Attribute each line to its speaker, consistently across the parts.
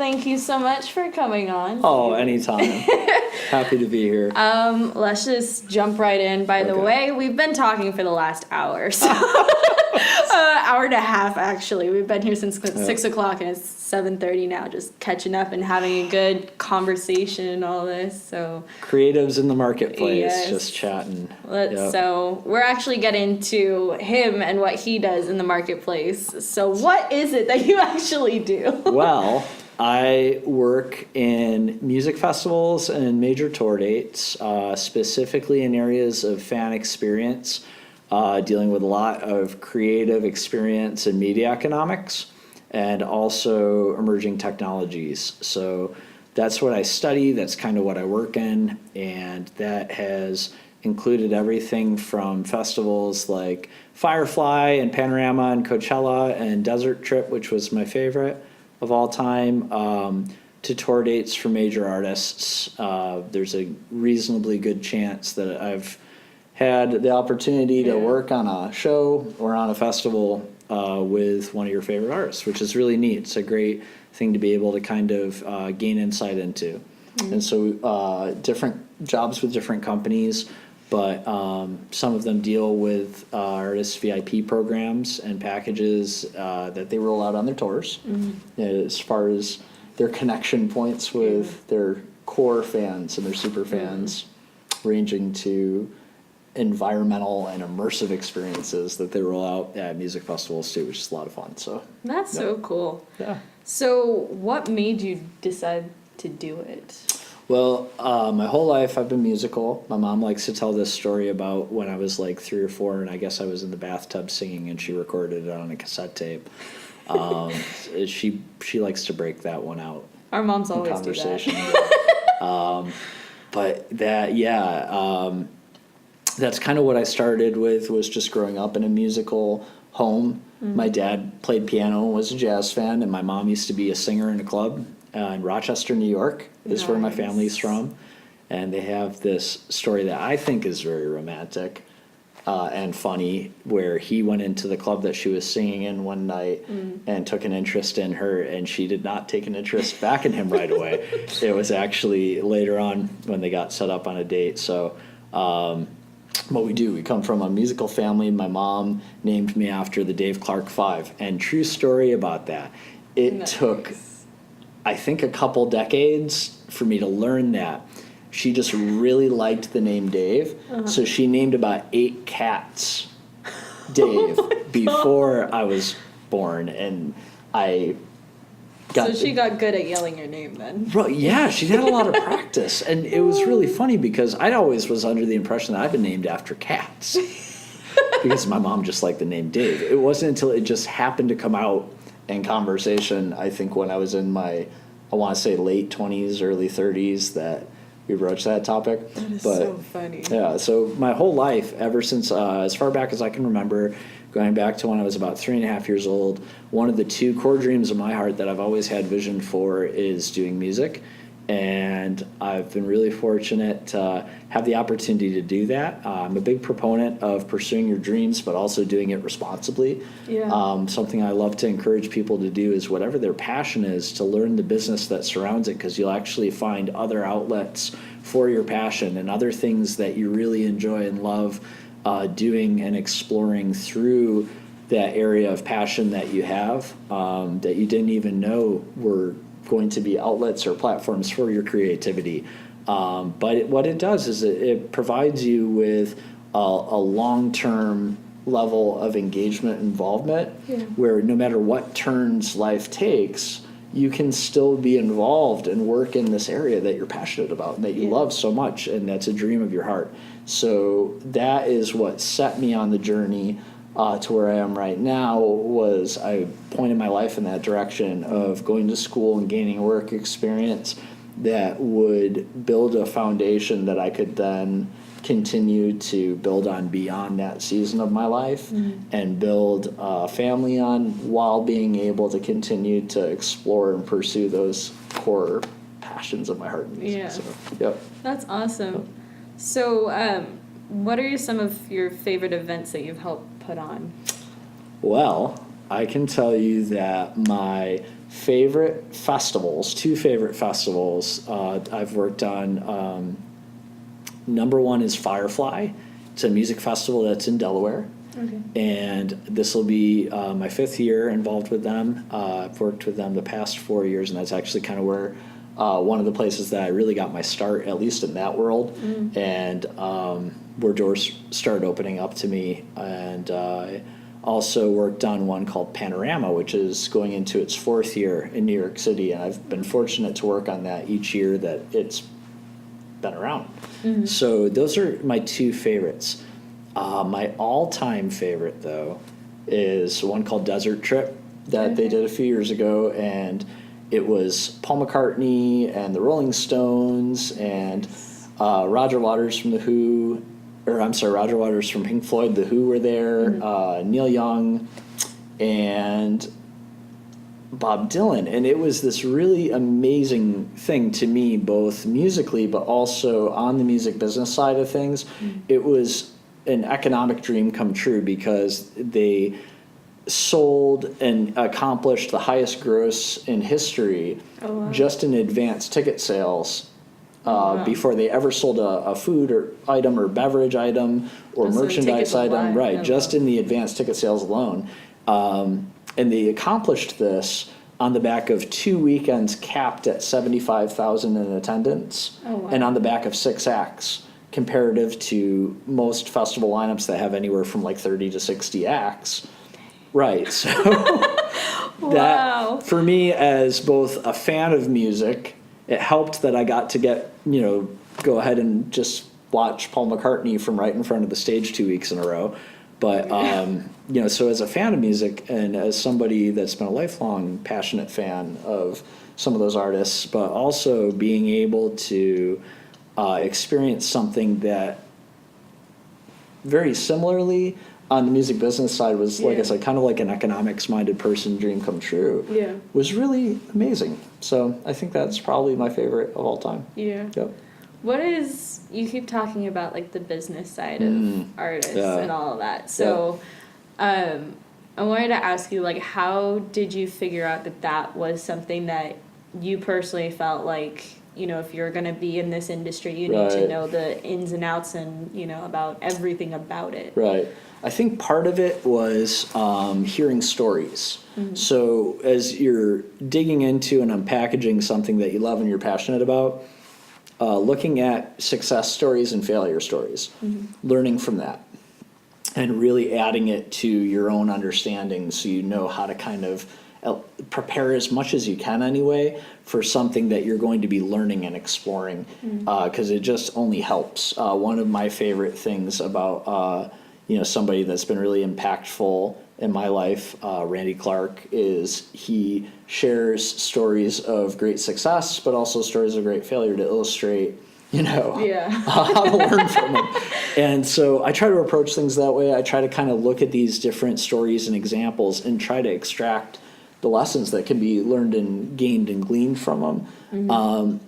Speaker 1: thank you so much for coming on.
Speaker 2: Oh, anytime. Happy to be here.
Speaker 1: Let's just jump right in. By the way, we've been talking for the last hour, so hour and a half actually. We've been here since 6 o'clock, and it's 7:30 now, just catching up and having a good conversation and all this. So
Speaker 2: creatives in the marketplace,
Speaker 1: yes.
Speaker 2: Just chatting.
Speaker 1: So we're actually getting to him and what he does in the marketplace. So what is it that you actually do?
Speaker 2: Well, I work in music festivals and major tour dates, specifically in areas of fan experience, dealing with a lot of creative experience and media economics, and also emerging technologies. So that's what I study, that's kind of what I work in, and that has included everything from festivals like Firefly and Panorama and Coachella and Desert Trip, which was my favorite of all time, to tour dates for major artists. There's a reasonably good chance that I've had the opportunity to work on a show or on a festival with one of your favorite artists, which is really neat. It's a great thing to be able to kind of gain insight into. Mm-hmm. And so different jobs with different companies, but some of them deal with artists' VIP programs and packages that they roll out on their tours, as far as their connection points with their core fans and their super fans, ranging to environmental and immersive experiences that they roll out at music festivals too, which is a lot of fun. So
Speaker 1: that's so cool.
Speaker 2: Yeah.
Speaker 1: So what made you decide to do it?
Speaker 2: Well, my whole life I've been musical. My mom likes to tell this story about when I was like 3 or 4, and I guess I was in the bathtub singing, and she recorded it on a cassette tape. She likes to break that one out.
Speaker 1: Our moms always do that.
Speaker 2: But that, that's kind of what I started with, was just growing up in a musical home. Mm-hmm. My dad played piano and was a jazz fan, and my mom used to be a singer in a club in Rochester, New York, is where my family's from. And they have this story that I think is very romantic and funny, where he went into the club that she was singing in one night and took an interest in her, and she did not take an interest back in him right away. It was actually later on when they got set up on a date. So what we come from a musical family. My mom named me after the Dave Clark Five, and true story about that. It took, I think, a couple decades for me to learn that. She just really liked the name Dave, so she named about 8 cats Dave before I was born, and I got...
Speaker 1: So she got good at yelling your name then.
Speaker 2: Right, yeah, she had a lot of practice, and it was really funny because I always was under the impression that I've been named after cats because my mom just liked the name Dave. It wasn't until it just happened to come out in conversation, I think when I was in my, I want to say late 20s, early 30s, that we broached that topic.
Speaker 1: That is so funny.
Speaker 2: Yeah, so my whole life, ever since as far back as I can remember, going back to when I was about 3.5 years old, one of the 2 core dreams of my heart that I've always had vision for is doing music. And I've been really fortunate to have the opportunity to do that. I'm a big proponent of pursuing your dreams, but also doing it responsibly. Yeah. Something I love to encourage people to do is whatever their passion is, to learn the business that surrounds it, because you'll actually find other outlets for your passion and other things that you really enjoy and love doing and exploring through that area of passion that you have, that you didn't even know were going to be outlets or platforms for your creativity. But what it does is it provides you with a long-term level of engagement and involvement, where no matter what turns life takes, you can still be involved and work in this area that you're passionate about and that you love so much, and that's a dream of your heart. So that is what set me on the journey to where I am right now. Was I pointed my life in that direction of going to school and gaining work experience that would build a foundation that I could then continue to build on beyond that season of my life and build a family on, while being able to continue to explore and pursue those core passions of my heart and music.
Speaker 1: Yeah.
Speaker 2: So, yep.
Speaker 1: That's awesome. So what are some of your favorite events that you've helped put on?
Speaker 2: Well, I can tell you that my favorite festivals, two favorite festivals I've worked on. Number one is Firefly. It's a music festival that's in Delaware.
Speaker 1: Okay.
Speaker 2: And this will be my 5th year involved with them. I've worked with them the past 4 years, and that's actually kind of where one of the places that I really got my start, at least in that world, and where doors started opening up to me. And I also worked on one called Panorama, which is going into its 4th year in New York City, and I've been fortunate to work on that each year that it's been around. So those are my two favorites. My all-time favorite, though, is one called Desert Trip that they did a few years ago, and it was Paul McCartney and the Rolling Stones and Roger Waters from Roger Waters from Pink Floyd, The Who were there, Neil Young, and Bob Dylan. And it was this really amazing thing to me, both musically but also on the music business side of things. It was an economic dream come true because they sold and accomplished the highest gross in history just in advance ticket sales before they ever sold a food or item or beverage item or merchandise item. Right, just in the advance ticket sales alone. And they accomplished this on the back of 2 weekends capped at 75,000 in attendance and on the back of 6 acts, comparative to most festival lineups that have anywhere from like 30 to 60 acts. Right. So that, for me, as both a fan of music, it helped that I got to go ahead and just watch Paul McCartney from right in front of the stage 2 weeks in a row. But, so as a fan of music and as somebody that's been a lifelong passionate fan of some of those artists, but also being able to experience something that very similarly on the music business side was, like I said, kind of like an economics-minded person dream come true, was really amazing. So I think that's probably my favorite of all time. Yeah. Yep.
Speaker 1: What is, you keep talking about like the business side of artists and all of that. So I wanted to ask you, like, how did you figure out that was something that you personally felt like, if you're going to be in this industry, you need to know the ins and outs and, about everything about it. Right.
Speaker 2: I think part of it was hearing stories. So as you're digging into and unpackaging something that you love and you're passionate about, looking at success stories and failure stories, learning from that, and really adding it to your own understanding so you know how to kind of prepare as much as you can anyway for something that you're going to be learning and exploring, because it just only helps. One of my favorite things about somebody that's been really impactful in my life, Randy Clark, is he shares stories of great success, but also stories of great failure to illustrate, how to learn from them. And so I try to approach things that way. I try to kind of look at these different stories and examples and try to extract the lessons that can be learned and gained and gleaned from them.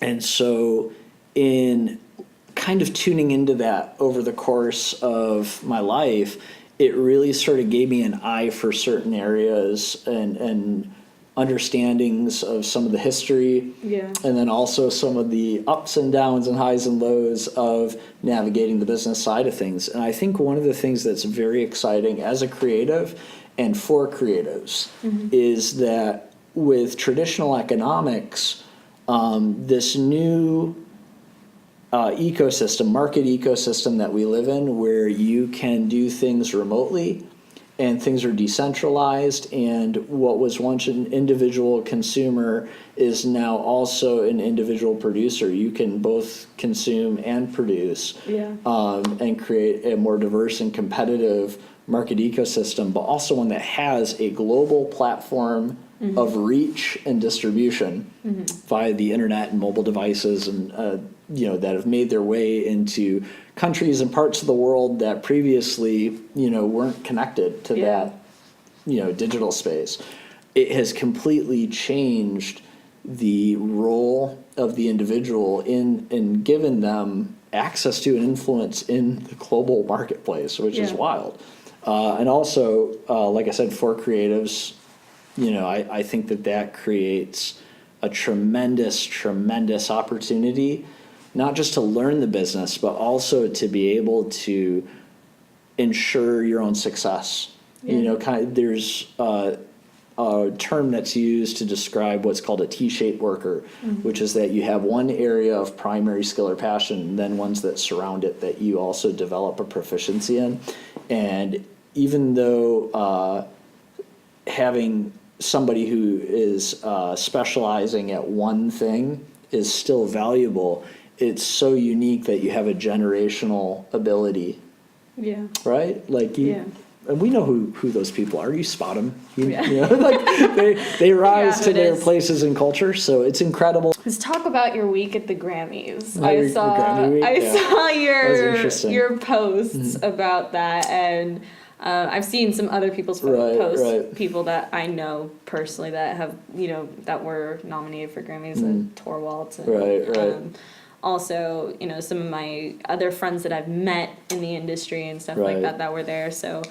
Speaker 2: And so in kind of tuning into that over the course of my life, it really sort of gave me an eye for certain areas and understandings of some of the history, and then also some of the ups and downs and highs and lows of navigating the business side of things. And I think one of the things that's very exciting as a creative and for creatives is that with traditional economics, this new market ecosystem that we live in, where you can do things remotely and things are decentralized, and what was once an individual consumer is now also an individual producer. You can both consume and produce, and create a more diverse and competitive market ecosystem, but also one that has a global platform of reach and distribution via the internet and mobile devices, and that have made their way into countries and parts of the world that previously weren't connected to that digital space. It has completely changed the role of the individual in giving them access to and influence in the global marketplace, which is wild. And also, like I said, for creatives, I think that creates a tremendous opportunity, not just to learn the business, but also to be able to ensure your own success. There's a term that's used to describe what's called a T-shaped worker, which is that you have one area of primary skill or passion, and then ones that surround it that you also develop a proficiency in. And even though having somebody who is specializing at one thing is still valuable, it's so unique that you have a generational ability.
Speaker 1: Yeah.
Speaker 2: Right? Like and we know who those people are. You spot them. They rise to their places in culture. So it's incredible.
Speaker 1: Let's talk about your week at the Grammys.
Speaker 2: I
Speaker 1: saw your posts about that, and I've seen some other people's posts. People that I know personally that have that were nominated for Grammys, and Torwaltz, and also, some of my other friends that I've met in the industry and stuff like that were there. So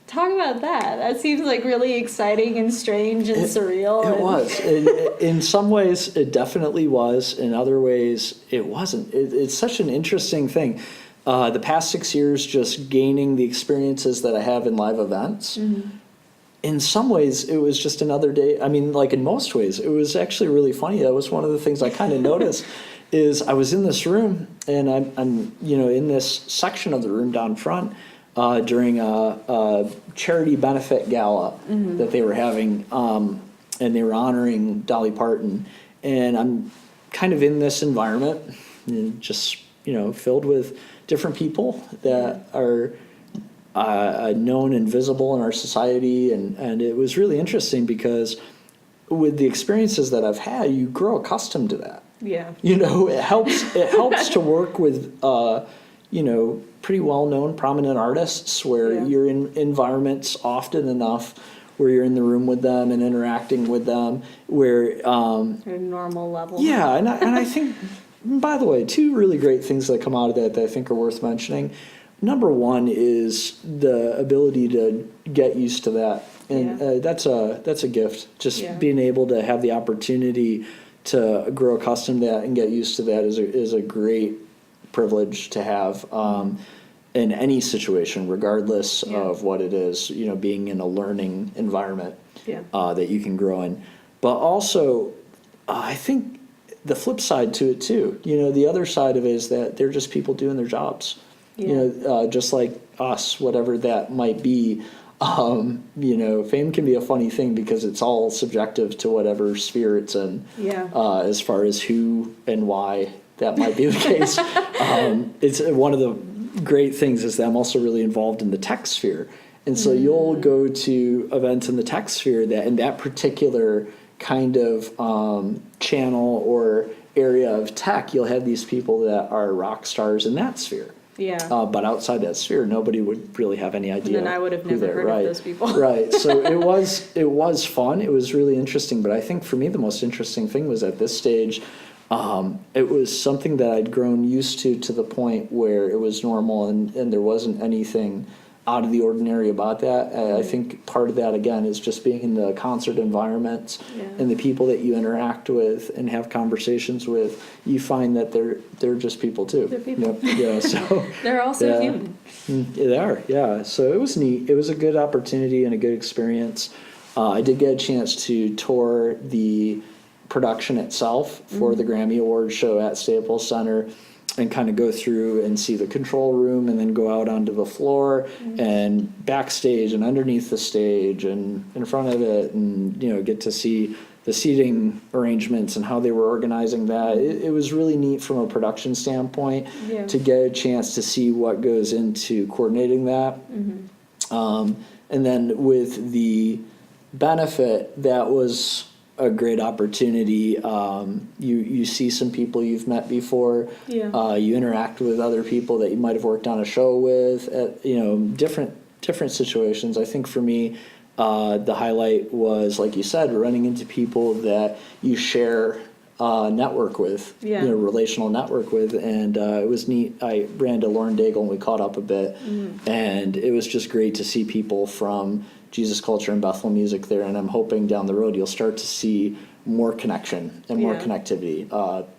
Speaker 1: talk about that. That seems like really exciting and strange and surreal.
Speaker 2: It was. In some ways, it definitely was. In other ways, it wasn't. It's such an interesting thing. The past 6 years, just gaining the experiences that I have in live events, in some ways, it was just another day. I mean, like in most ways, it was actually really funny. That was one of the things I kind of noticed. Is I was in this room, and I'm in this section of the room down front during a charity benefit gala that they were having, and they were honoring Dolly Parton, and I'm kind of in this environment, just filled with different people that are known and visible in our society, and it was really interesting because with the experiences that I've had, you grow accustomed to that.
Speaker 1: Yeah.
Speaker 2: It helps to work with pretty well-known prominent artists where you're in environments often enough where you're in the room with them and interacting with them where
Speaker 1: at a normal level.
Speaker 2: Yeah, and I think, by the way, two really great things that come out of that I think are worth mentioning. Number one is the ability to get used to that, and that's a gift. Just being able to have the opportunity to grow accustomed to that and get used to that is a great privilege to have in any situation, regardless of what it is. Being in a learning environment that you can grow in, but also I think the flip side to it too. The other side of it is that they're just people doing their jobs. Just like us, whatever that might be. Fame can be a funny thing because it's all subjective to whatever sphere it's in. As far as who and why that might be the case. It's one of the great things is that I'm also really involved in the tech sphere. And so you'll go to events in the tech sphere that in that particular kind of channel or area of tech, you'll have these people that are rock stars in that sphere. But outside that sphere, nobody would really have any idea.
Speaker 1: And then I would have never heard of those people.
Speaker 2: Right. So it was fun. It was really interesting. But I think for me, the most interesting thing was at this stage, it was something that I'd grown used to the point where it was normal and there wasn't anything out of the ordinary about that. I think part of that, again, is just being in the concert environments and the people that you interact with and have conversations with, you find that they're just people too.
Speaker 1: They're people.
Speaker 2: So
Speaker 1: they're also human.
Speaker 2: They are, so it was neat. It was a good opportunity and a good experience. I did get a chance to tour the production itself for the Grammy Awards show at Staples Center, and kind of go through and see the control room and then go out onto the floor and backstage and underneath the stage and in front of it and, get to see the seating arrangements and how they were organizing that. It was really neat from a production standpoint to get a chance to see what goes into coordinating that. And then with the benefit, that was a great opportunity. You see some people you've met before. You interact with other people that you might have worked on a show with at different situations. I think for me, the highlight was, like you said, running into people that you share network with, relational network with, and it was neat. I ran to Lauren Daigle and we caught up a bit, and it was just great to see people from Jesus Culture and Bethel Music there, and I'm hoping down the road you'll start to see more connection and more connectivity.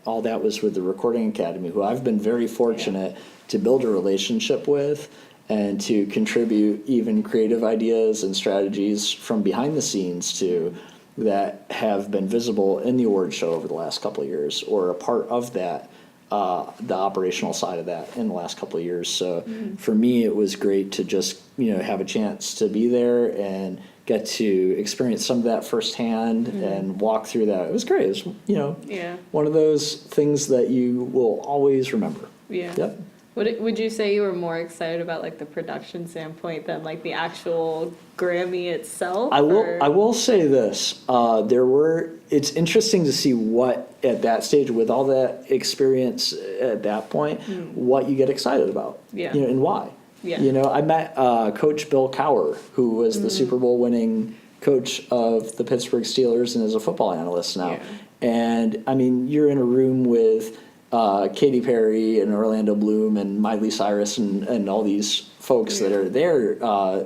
Speaker 2: All that was with the Recording Academy, who I've been very fortunate to build a relationship with and to contribute even creative ideas and strategies from behind the scenes to that have been visible in the award show over the last couple of years, or a part of that, the operational side of that in the last couple of years. So for me, it was great to just, have a chance to be there and get to experience some of that firsthand and walk through that. It was great. It was, one of those things that you will always remember.
Speaker 1: Yeah.
Speaker 2: Yep.
Speaker 1: Would you say you were more excited about like the production standpoint than like the actual Grammy itself?
Speaker 2: I will say this. It's interesting to see what at that stage, with all that experience at that point, what you get excited about.
Speaker 1: Yeah.
Speaker 2: And why.
Speaker 1: Yeah.
Speaker 2: I met Coach Bill Cowher, who was the Super Bowl winning coach of the Pittsburgh Steelers and is a football analyst now.
Speaker 1: Yeah.
Speaker 2: And I mean, you're in a room with Katy Perry and Orlando Bloom and Miley Cyrus and all these folks that are there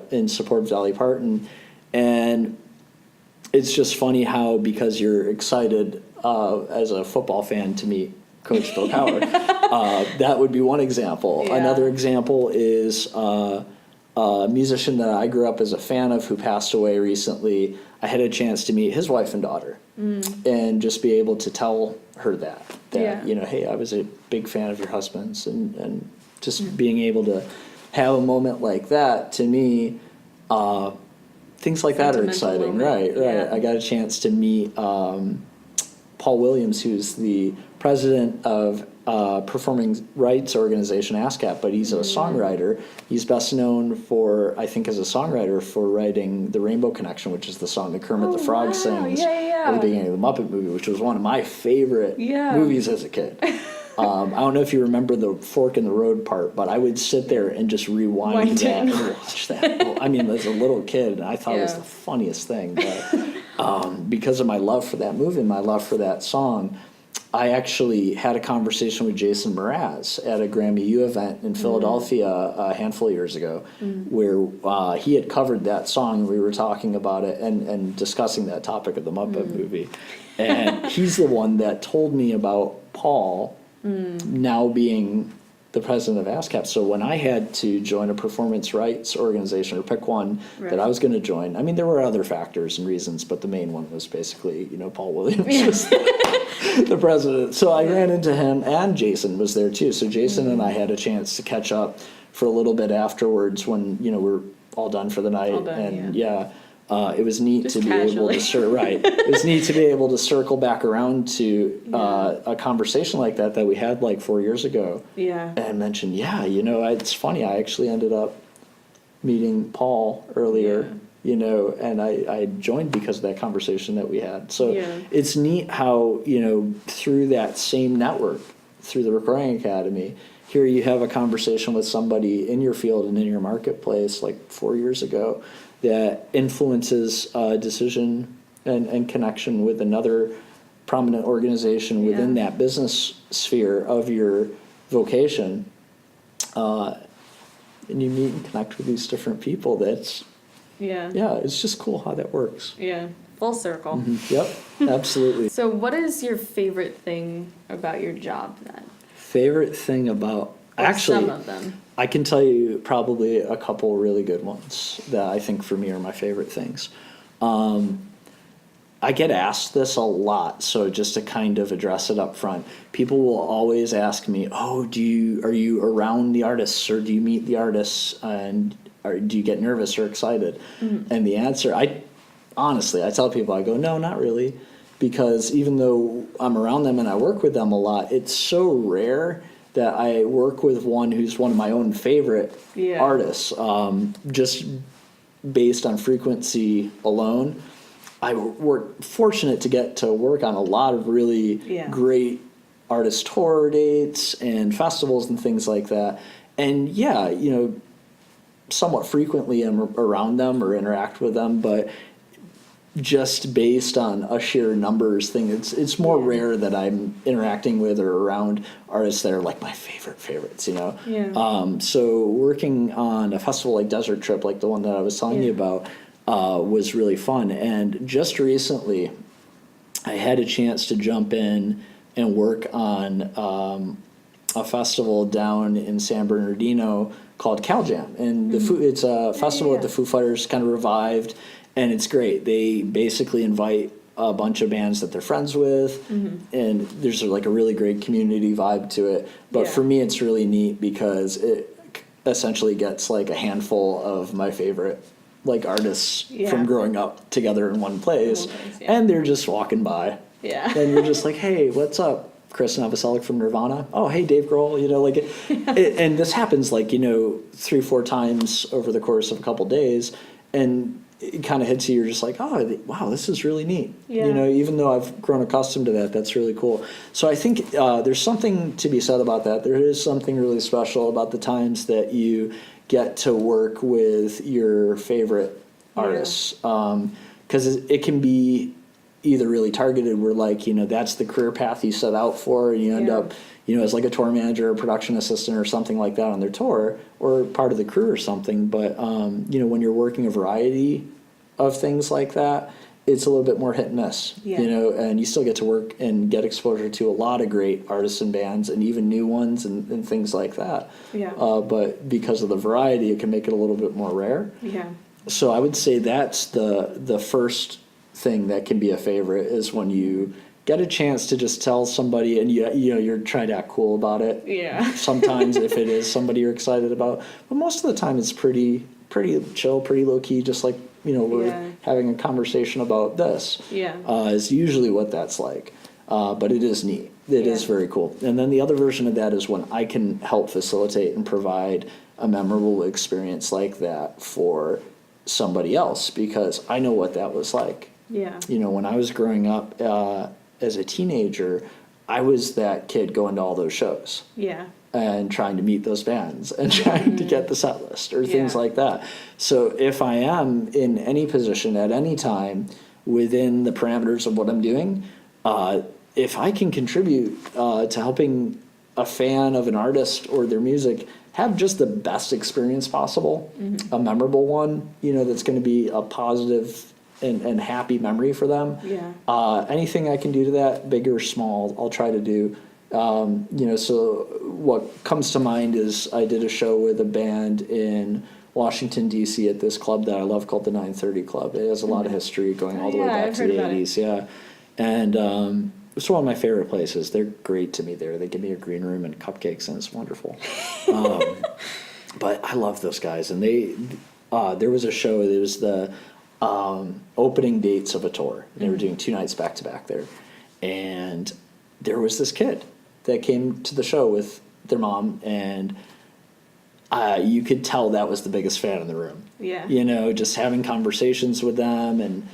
Speaker 2: in support of Dolly Parton. And it's just funny how, because you're excited as a football fan to meet Coach Bill Cowher, that would be one example.
Speaker 1: Yeah.
Speaker 2: Another example is a musician that I grew up as a fan of who passed away recently. I had a chance to meet his wife and daughter and just be able to tell her that hey, I was a big fan of your husband's, and just being able to have a moment like that, to me, things like that are exciting. Right.
Speaker 1: Yeah.
Speaker 2: I got a chance to meet Paul Williams, who's the president of performing rights organization ASCAP, but he's a songwriter. He's best known for, I think, as a songwriter for writing The Rainbow Connection, which is the song that Kermit the Frog sings at the beginning of the Muppet movie, which was one of my favorite movies as a kid. I don't know if you remember the fork in the road part, but I would sit there and just rewind that and watch that. I mean, as a little kid, I thought it was the funniest thing. But because of my love for that movie and my love for that song, I actually had a conversation with Jason Mraz at a Grammy U event in Philadelphia a handful of years ago, where he had covered that song, and we were talking about it and discussing that topic of the Muppet movie. And he's the one that told me about Paul now being the president of ASCAP. So when I had to join a performance rights organization, or pick one that I was going to join, I mean, there were other factors and reasons, but the main one was basically, Paul Williams was the president. So I ran into him, and Jason was there too. So Jason and I had a chance to catch up for a little bit afterwards when, we're all done for the night. It was neat to be able to It was neat to be able to circle back around to a conversation like that we had like 4 years ago. Yeah. And mention, it's funny. I actually ended up meeting Paul earlier. And I joined because of that conversation that we had. So it's neat how, through that same network, through the Recording Academy, here you have a conversation with somebody in your field and in your marketplace like 4 years ago that influences decision and connection with another prominent organization within that business sphere of your vocation. And you meet and connect with these different people. It's just cool how that works.
Speaker 1: Yeah, full circle.
Speaker 2: Mm-hmm. Yep, absolutely.
Speaker 1: So what is your favorite thing about your job then?
Speaker 2: Favorite thing about... Actually,
Speaker 1: some of them.
Speaker 2: I can tell you probably a couple really good ones that I think for me are my favorite things. I get asked this a lot, so just to kind of address it up front, people will always ask me, are you around the artists, or do you meet the artists, and do you get nervous or excited? And the answer, I tell people, I go, no, not really, because even though I'm around them and I work with them a lot, it's so rare that I work with one who's one of my own favorite artists, just based on frequency alone. I fortunate to get to work on a lot of really great artist tour dates and festivals and things like that. And somewhat frequently I'm around them or interact with them, but just based on a sheer numbers thing, it's more rare that I'm interacting with or around artists that are like my favorites, So working on a festival like Desert Trip, like the one that I was telling you about, was really fun. And just recently, I had a chance to jump in and work on a festival down in San Bernardino called Cal Jam. And it's a festival that the Foo Fighters kind of revived, and it's great. They basically invite a bunch of bands that they're friends with, and there's like a really great community vibe to it. But for me, it's really neat because it essentially gets like a handful of my favorite like artists from growing up together in one place, and they're just walking by. Yeah. And you're just like, hey, what's up? Chris Novoselic from Nirvana. Oh, hey, Dave Grohl. You know, like, and this happens like, 3-4 times over the course of a couple days, and it kind of hits you. You're just like, oh, wow, this is really neat. Yeah. Even though I've grown accustomed to that, that's really cool. So I think there's something to be said about that. There is something really special about the times that you get to work with your favorite artists, because it can be either really targeted where like, that's the career path you set out for, and you end up, as like a tour manager or production assistant or something like that on their tour, or part of the crew or something. But, when you're working a variety of things like that, it's a little bit more hit and miss, and you still get to work and get exposure to a lot of great artists and bands and even new ones and things like that. Yeah. But because of the variety, it can make it a little bit more rare. Yeah. So I would say that's the first thing that can be a favorite, is when you get a chance to just tell somebody, and you're trying to act cool about it. Yeah. Sometimes if it is somebody you're excited about, but most of the time it's pretty chill, pretty low key, just like we're having a conversation about this. Yeah. Is usually what that's like, but it is neat. It is very cool. And then the other version of that is when I can help facilitate and provide a memorable experience like that for somebody else, because I know what that was like. Yeah. When I was growing up as a teenager, I was that kid going to all those shows. Yeah. And trying to meet those bands and trying to get the set list or things like that. So if I am in any position at any time within the parameters of what I'm doing, if I can contribute to helping a fan of an artist or their music have just the best experience possible, a memorable one, that's going to be a positive and happy memory for them. Yeah. Anything I can do to that, big or small, I'll try to do. So what comes to mind is I did a show with a band in Washington, D.C. at this club that I love called the 930 Club. It has a lot of history going all the way back to the 80s. Yeah. And it's one of my favorite places. They're great to me there. They give me a green room and cupcakes, and it's wonderful. But I love those guys. And there was a show, it was the opening dates of a tour. They were doing 2 nights back to back there. And there was this kid that came to the show with their mom, and you could tell that was the biggest fan in the room. Yeah. Just having conversations with them and,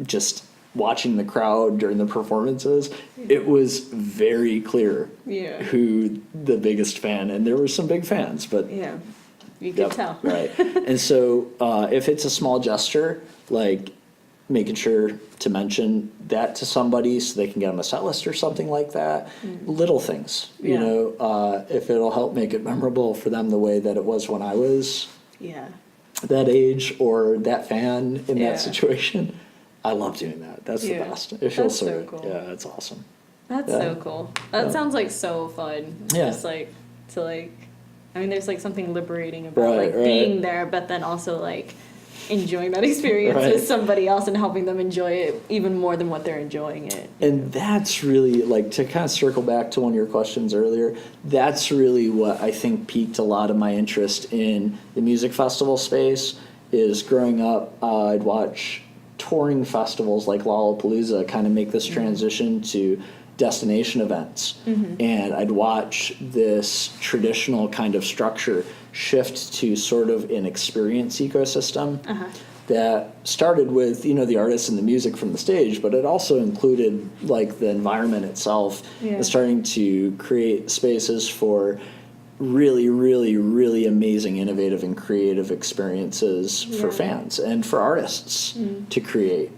Speaker 2: just watching the crowd during the performances, it was very clear who the biggest fan, and there were some big fans, but
Speaker 1: you could tell.
Speaker 2: Right. And so if it's a small gesture, like making sure to mention that to somebody so they can get them a set list or something like that, little things, if it'll help make it memorable for them the way that it was when I was that age or that fan in that situation. I love doing that. That's the best. It feels so good. Cool. Yeah, that's awesome.
Speaker 1: That's so cool. That sounds like so fun. Yeah. Just like to like, I mean, there's like something liberating about being there, but then also like enjoying that experience with somebody else and helping them enjoy it even more than what they're enjoying it.
Speaker 2: And that's really, like, to kind of circle back to one of your questions earlier, that's really what I think piqued a lot of my interest in the music festival space. Is growing up, I'd watch touring festivals like Lollapalooza kind of make this transition to destination events. And I'd watch this traditional kind of structure shift to sort of an experience ecosystem that started with, the artists and the music from the stage, but it also included like the environment itself and starting to create spaces for really, really, really amazing, innovative, and creative experiences for fans and for artists to create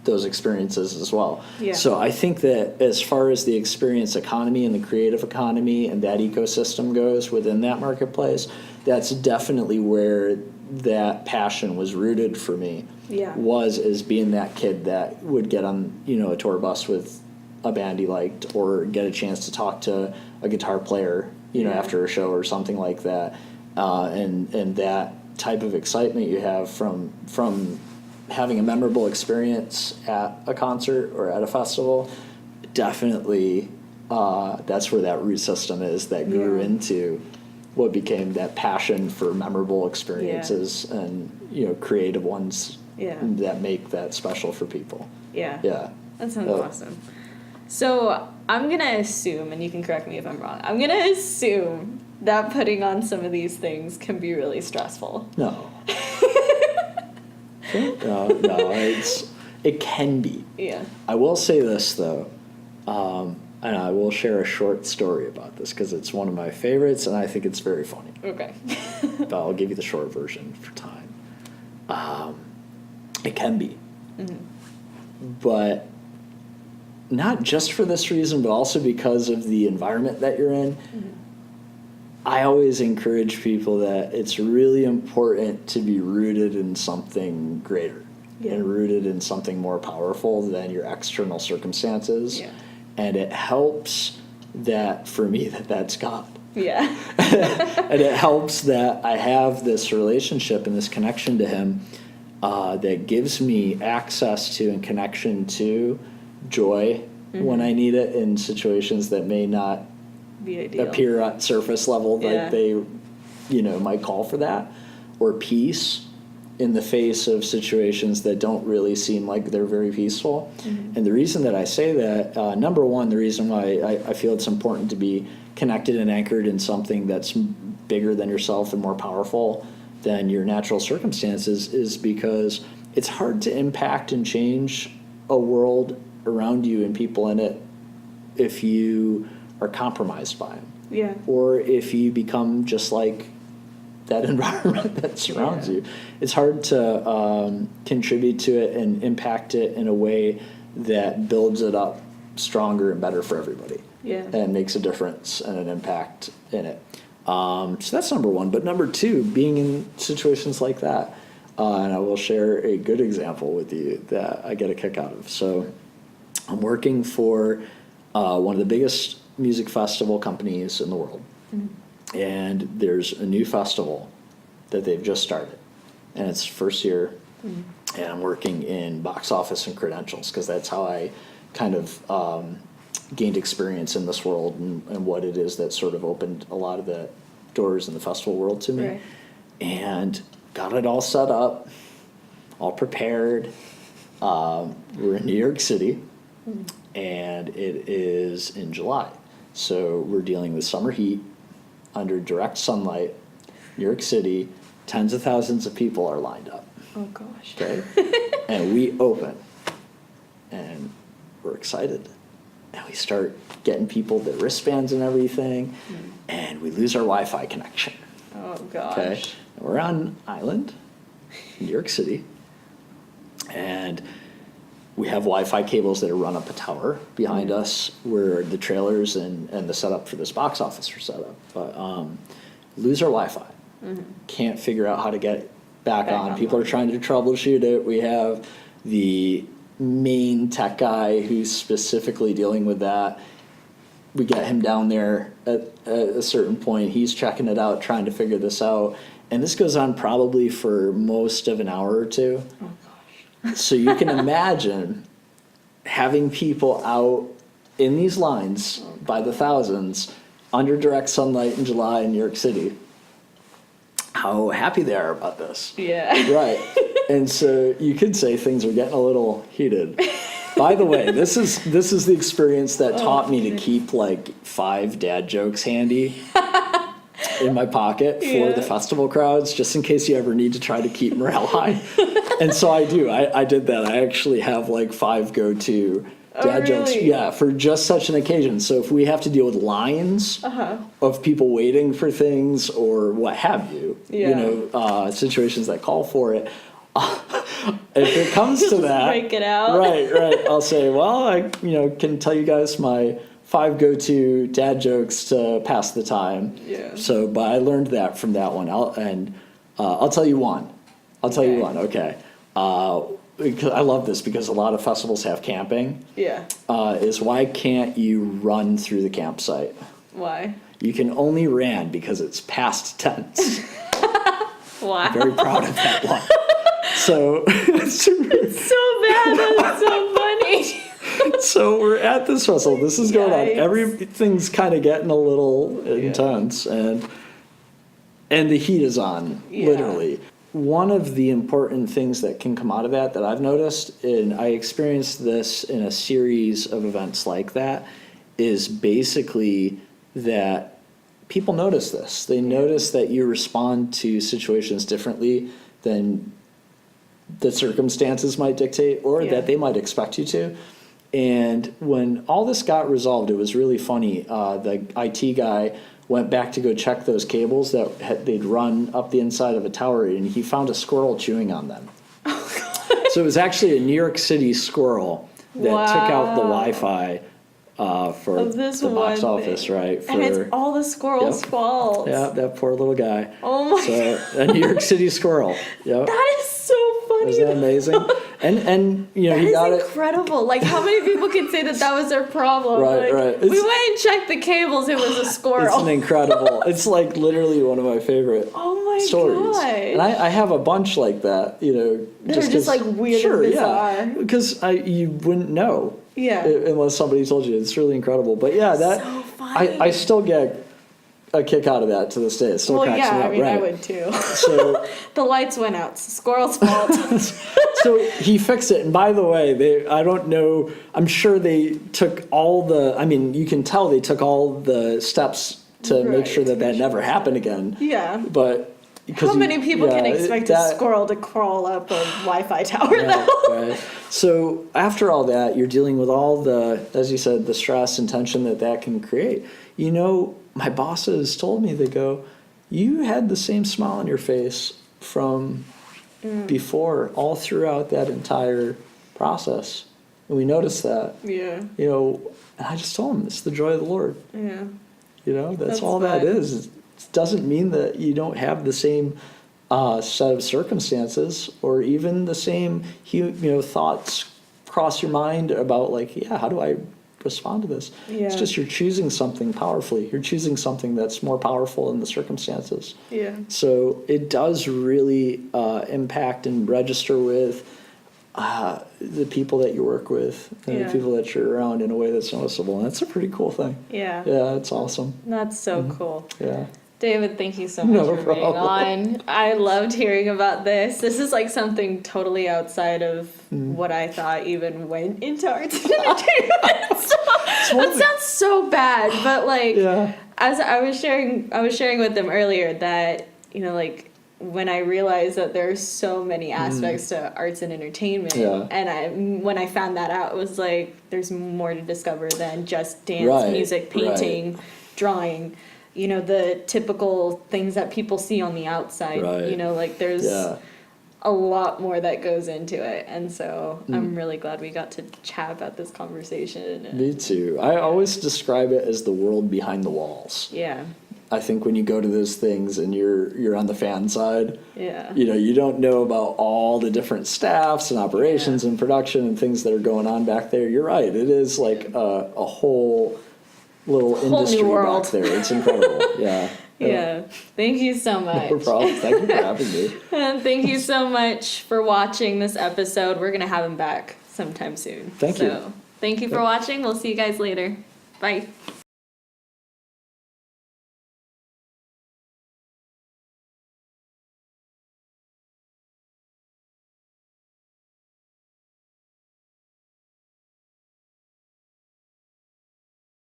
Speaker 2: those experiences as well. Yeah. So I think that as far as the experience economy and the creative economy and that ecosystem goes within that marketplace, that's definitely where that passion was rooted for me
Speaker 1: Yeah.
Speaker 2: was as being that kid that would get on, a tour bus with a band he liked, or get a chance to talk to a guitar player, after a show or something like that. And that type of excitement you have from having a memorable experience at a concert or at a festival, definitely that's where that root system is that grew into what became that passion for memorable experiences and creative ones that make that special for people.
Speaker 1: Yeah. That sounds awesome. So I'm going to assume, and you can correct me if I'm wrong, I'm going to assume that putting on some of these things can be really stressful.
Speaker 2: No. No, it can be.
Speaker 1: Yeah.
Speaker 2: I will say this, though, and I will share a short story about this because it's one of my favorites, and I think it's very funny.
Speaker 1: Okay.
Speaker 2: But I'll give you the short version for time. It can be. Mm-hmm. But not just for this reason, but also because of the environment that you're in. Mm-hmm. I always encourage people that it's really important to be rooted in something greater and rooted in something more powerful than your external circumstances. Yeah. And it helps that, for me, that's God.
Speaker 1: Yeah.
Speaker 2: And it helps that I have this relationship and this connection to Him that gives me access to and connection to joy when I need it in situations that may not appear at surface level like they might call for that, or peace in the face of situations that don't really seem like they're very peaceful. And the reason that I say that, number one, the reason why I feel it's important to be connected and anchored in something that's bigger than yourself and more powerful than your natural circumstances is because it's hard to impact and change a world around you and people in it if you are compromised by them.
Speaker 1: Yeah.
Speaker 2: Or if you become just like that environment that surrounds you. It's hard to contribute to it and impact it in a way that builds it up stronger and better for everybody. Yeah. And makes a difference and an impact in it. So that's number one. But number two, being in situations like that, and I will share a good example with you that I get a kick out of. So I'm working for one of the biggest music festival companies in the world. Mm-hmm. And there's a new festival that they've just started. And it's first year. Mm-hmm. And I'm working in box office and credentials because that's how I kind of gained experience in this world and what it is that sort of opened a lot of the doors in the festival world to me. Right. And got it all set up, all prepared. We're in New York City. Mm-hmm. And it is in July. So we're dealing with summer heat, under direct sunlight, New York City, tens of thousands of people are lined up.
Speaker 1: Oh, gosh.
Speaker 2: Okay? And we open, and we're excited. And we start getting people the wristbands and everything, and we lose our Wi-Fi connection.
Speaker 1: Oh, gosh.
Speaker 2: Okay? And we're on island, New York City, and we have Wi-Fi cables that are run up a tower behind us where the trailers and the setup for this box office are set up. But lose our Wi-Fi. Mm-hmm. Can't figure out how to get it back on. People are trying to troubleshoot it. We have the main tech guy who's specifically dealing with that. We get him down there at a certain point. He's checking it out, trying to figure this out. And this goes on probably for most of an hour or two. Oh. So you can imagine having people out in these lines by the thousands under direct sunlight in July in New York City, how happy they are about this.
Speaker 1: Yeah.
Speaker 2: Right. And so you could say things are getting a little heated. By the way, this is the experience that taught me to keep like 5 dad jokes handy in my pocket for the festival crowds, just in case you ever need to try to keep morale high. And so I do. I did that. I actually have like 5 go-to dad jokes. Yeah, for just such an occasion. So if we have to deal with lines of people waiting for things or what have you, situations that call for it, if it comes to that,
Speaker 1: break it out.
Speaker 2: Right. I'll say, well, I can tell you guys my 5 go-to dad jokes to pass the time. Yeah. So, but I learned that from that one. And I'll tell you one.
Speaker 1: Okay.
Speaker 2: Okay. Because I love this because a lot of festivals have camping.
Speaker 1: Yeah.
Speaker 2: Is why can't you run through the campsite?
Speaker 1: Why?
Speaker 2: You can only ran because it's past tense.
Speaker 1: Why?
Speaker 2: I'm very proud of that one. So
Speaker 1: It's so bad. That's so funny.
Speaker 2: So we're at this festival. This is going on.
Speaker 1: Yikes.
Speaker 2: Everything's kind of getting a little intense, and the heat is on, literally. One of the important things that can come out of that I've noticed, and I experienced this in a series of events like that, is basically that people notice this. They notice that you respond to situations differently than the circumstances might dictate or that they might expect you to. And when all this got resolved, it was really funny. The IT guy went back to go check those cables that they'd run up the inside of a tower, and he found a squirrel chewing on them. So it was actually a New York City squirrel that took out the Wi-Fi for the box office, right?
Speaker 1: And it's all the squirrel's fault.
Speaker 2: Yeah, that poor little guy.
Speaker 1: Oh my God.
Speaker 2: So a New York City squirrel. Yep.
Speaker 1: That is so funny.
Speaker 2: Isn't that amazing? And you know,
Speaker 1: that
Speaker 2: he got
Speaker 1: is incredible. Like, how many people can say that was their problem?
Speaker 2: Right,
Speaker 1: like,
Speaker 2: right.
Speaker 1: We went and checked the cables. It was a squirrel.
Speaker 2: It's an incredible. It's like literally one of my favorite stories.
Speaker 1: God.
Speaker 2: And I have a bunch like that. You know,
Speaker 1: They're just like weird and bizarre.
Speaker 2: Yeah, because you wouldn't know.
Speaker 1: Yeah.
Speaker 2: Unless somebody told you. It's really incredible. But yeah, that
Speaker 1: so funny.
Speaker 2: I still get a kick out of that to this day. It still cracks me up.
Speaker 1: I mean,
Speaker 2: right.
Speaker 1: I would too.
Speaker 2: So
Speaker 1: the lights went out. It's the squirrel's fault.
Speaker 2: so he fixed it. And by the way, I don't know. I'm sure they took all the. I mean, you can tell they took all the steps to make sure that never happened again.
Speaker 1: Yeah.
Speaker 2: But
Speaker 1: how many people can expect a squirrel to crawl up a Wi-Fi tower though?
Speaker 2: Right. So after all that, you're dealing with all the, as you said, the stress and tension that can create. You know, my bosses told me, they go, you had the same smile on your face from before, all throughout that entire process. And we noticed that. Yeah. You know, and I just told them, it's the joy of the Lord.
Speaker 1: Yeah.
Speaker 2: You know, that's all that is. It doesn't mean that you don't have the same set of circumstances or even the same, thoughts cross your mind about how do I respond to this? Yeah. It's just you're choosing something powerfully. You're choosing something that's more powerful in the circumstances. Yeah. So it does really impact and register with the people that you work with and the people that you're around in a way that's noticeable. And that's a pretty cool thing. Yeah. Yeah, it's awesome.
Speaker 1: That's so cool.
Speaker 2: Yeah.
Speaker 1: David, thank you so much for being on. I loved hearing about this. This is like something totally outside of what I thought even went into arts and entertainment. That sounds so bad, but as I was sharing with them earlier that, when I realized that there's so many aspects to arts and entertainment, and when I found that out, it was like there's more to discover than just dance, music, painting, drawing. The typical things that people see on the outside. Right. There's a lot more that goes into it. And so I'm really glad we got to chat about this conversation.
Speaker 2: Me too. I always describe it as the world behind the walls. Yeah. I think when you go to those things and you're on the fan side, you don't know about all the different staffs and operations and production and things that are going on back there. You're right. It is like a whole little industry back there. It's incredible. Yeah.
Speaker 1: Yeah. Thank you so much.
Speaker 2: No problem. Thank you for having me.
Speaker 1: And thank you so much for watching this episode. We're going to have him back sometime soon.
Speaker 2: Thank you.
Speaker 1: Thank you for watching. We'll see you guys later. Bye.